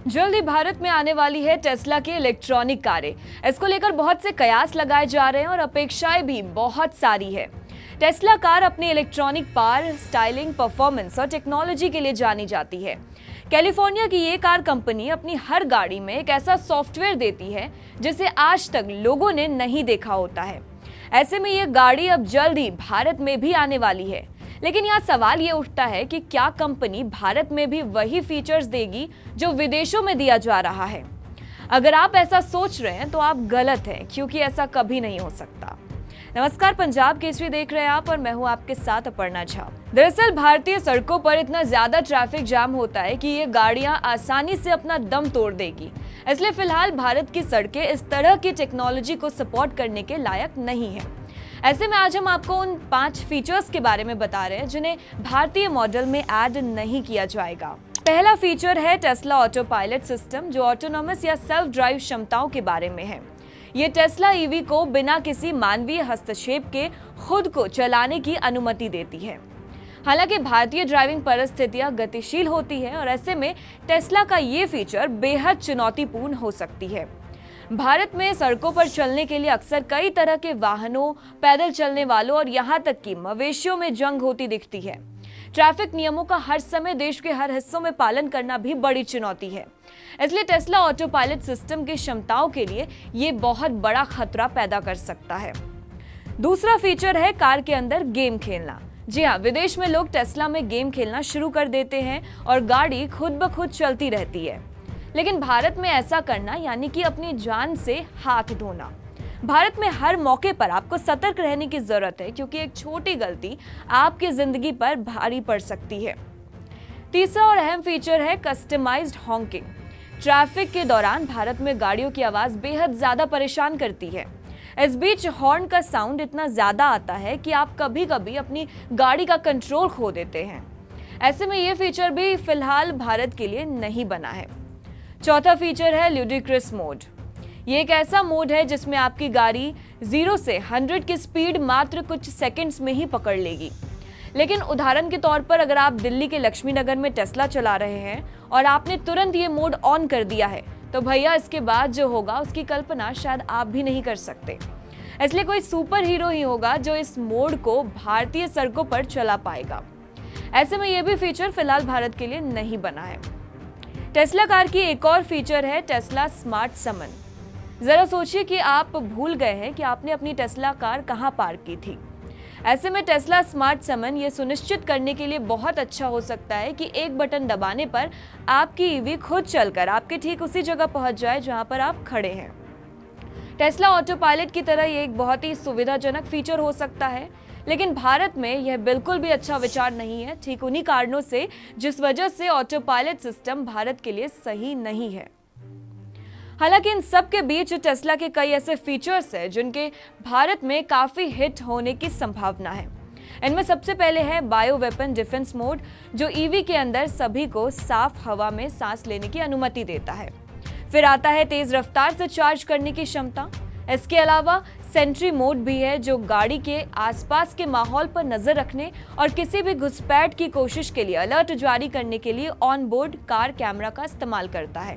जल्द ही भारत में आने वाली है टेस्ला की इलेक्ट्रॉनिक कारें। इसको लेकर बहुत से कयास लगाए जा रहे हैं और अपेक्षाएं भी बहुत सारी है। टेस्ला कार अपनी इलेक्ट्रॉनिक पावर, स्टाइलिंग, परफॉर्मेंस और टेक्नोलॉजी के लिए जानी जाती है। कैलिफोर्निया की ये कार कंपनी अपनी हर गाड़ी में एक ऐसा सॉफ्टवेयर देती है जिसे आज तक लोगों ने नहीं देखा होता है। ऐसे में ये गाड़ी अब जल्द ही भारत में भी आने वाली है। लेकिन यहाँ सवाल ये उठता है कि क्या कंपनी भारत में भी वही फीचर्स देगी जो विदेशों में दिया जा रहा है। अगर आप ऐसा सोच रहे हैं तो आप गलत हैं, क्योंकि ऐसा कभी नहीं हो सकता। नमस्कार, पंजाब केसरी देख रहे हैं आप और मैं हूं आपके साथ अपर्णा झा। दरअसल भारतीय सड़कों पर इतना ज्यादा ट्रैफिक जाम होता है कि ये गाड़ियां आसानी से अपना दम तोड़ देगी। इसलिए फिलहाल भारत की सड़कें इस तरह की टेक्नोलॉजी को सपोर्ट करने के लायक नहीं है। ऐसे में आज हम आपको उन 5 फीचर्स के बारे में बता रहे हैं जिन्हें भारतीय मॉडल में ऐड नहीं किया जाएगा। पहला फीचर है टेस्ला ऑटो पायलट सिस्टम, जो ऑटोनॉमस या सेल्फ ड्राइव क्षमताओं के बारे में है। ये टेस्ला ईवी को बिना किसी मानवीय हस्तक्षेप के खुद को चलाने की अनुमति देती है। हालांकि भारतीय ड्राइविंग परिस्थितियां गतिशील होती है और ऐसे में टेस्ला का ये फीचर बेहद चुनौतीपूर्ण हो सकती है। भारत में सड़कों पर चलने के लिए अक्सर कई तरह के वाहनों, पैदल चलने वालों और यहाँ तक कि मवेशियों में जंग होती दिखती है। ट्रैफिक नियमों का हर समय देश के हर हिस्सों में पालन करना भी बड़ी चुनौती है। इसलिए टेस्ला ऑटो पायलट सिस्टम की क्षमताओं के लिए ये बहुत बड़ा खतरा पैदा कर सकता है। दूसरा फीचर है कार के अंदर गेम खेलना। जी हाँ, विदेश में लोग टेस्ला में गेम खेलना शुरू कर देते हैं और गाड़ी खुद ब खुद चलती रहती है। लेकिन भारत में ऐसा करना यानी कि अपनी जान से हाथ धोना। भारत में हर मौके पर आपको सतर्क रहने की जरूरत है, क्योंकि एक छोटी गलती आपकी जिंदगी पर भारी पड़ सकती है। तीसरा और अहम फीचर है कस्टमाइज्ड हॉकिंग। ट्रैफिक के दौरान भारत में गाड़ियों की आवाज बेहद ज्यादा परेशान करती है। इस बीच हॉर्न का साउंड इतना ज्यादा आता है कि आप कभी कभी अपनी गाड़ी का कंट्रोल खो देते हैं। ऐसे में ये फीचर भी फिलहाल भारत के लिए नहीं बना है। चौथा फीचर है ल्यूडिक्रस मोड। ये एक ऐसा मोड है जिसमें आपकी गाड़ी 0 से 100 की स्पीड मात्र कुछ सेकंड्स में ही पकड़ लेगी। लेकिन उदाहरण के तौर पर अगर आप दिल्ली के लक्ष्मी नगर में टेस्ला चला रहे हैं और आपने तुरंत ये मोड ऑन कर दिया है, तो भैया इसके बाद जो होगा उसकी कल्पना शायद आप भी नहीं कर सकते। इसलिए कोई सुपर हीरो ही होगा जो इस मोड को भारतीय सड़कों पर चला पाएगा। ऐसे में यह भी फीचर फिलहाल भारत के लिए नहीं बना है। टेस्ला कार की एक और फीचर है टेस्ला स्मार्ट समन। जरा सोचिए कि आप भूल गए हैं कि आपने अपनी टेस्ला कार कहां पार्क की थी। ऐसे में टेस्ला स्मार्ट समन ये सुनिश्चित करने के लिए बहुत अच्छा हो सकता है कि एक बटन दबाने पर आपकी ईवी खुद चलकर आपके ठीक उसी जगह पहुंच जाए जहां पर आप खड़े हैं। टेस्ला ऑटो पायलट की तरह ये एक बहुत ही सुविधाजनक फीचर हो सकता है, लेकिन भारत में यह बिल्कुल भी अच्छा विचार नहीं है, ठीक उन्हीं कारणों से जिस वजह से ऑटो पायलट सिस्टम भारत के लिए सही नहीं है। हालांकि इन सब के बीच टेस्ला के कई ऐसे फीचर्स हैं जिनके भारत में काफी हिट होने की संभावना है। इनमें सबसे पहले है बायो वेपन डिफेंस मोड, जो ईवी के अंदर सभी को साफ हवा में सांस लेने की अनुमति देता है। फिर आता है तेज रफ्तार से चार्ज करने की क्षमता। इसके अलावा सेंट्री मोड भी है, जो गाड़ी के आसपास के माहौल पर नजर रखने और किसी भी घुसपैठ की कोशिश के लिए अलर्ट जारी करने के लिए ऑन बोर्ड कार कैमरा का इस्तेमाल करता है।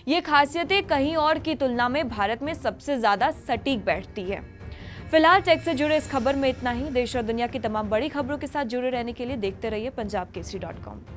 ये खासियतें कहीं और की तुलना में भारत में सबसे ज्यादा सटीक बैठती है। फिलहाल टेक से जुड़े इस खबर में इतना ही। देश और दुनिया की तमाम बड़ी खबरों के साथ जुड़े रहने के लिए देखते रहिए पंजाब केसरी.com।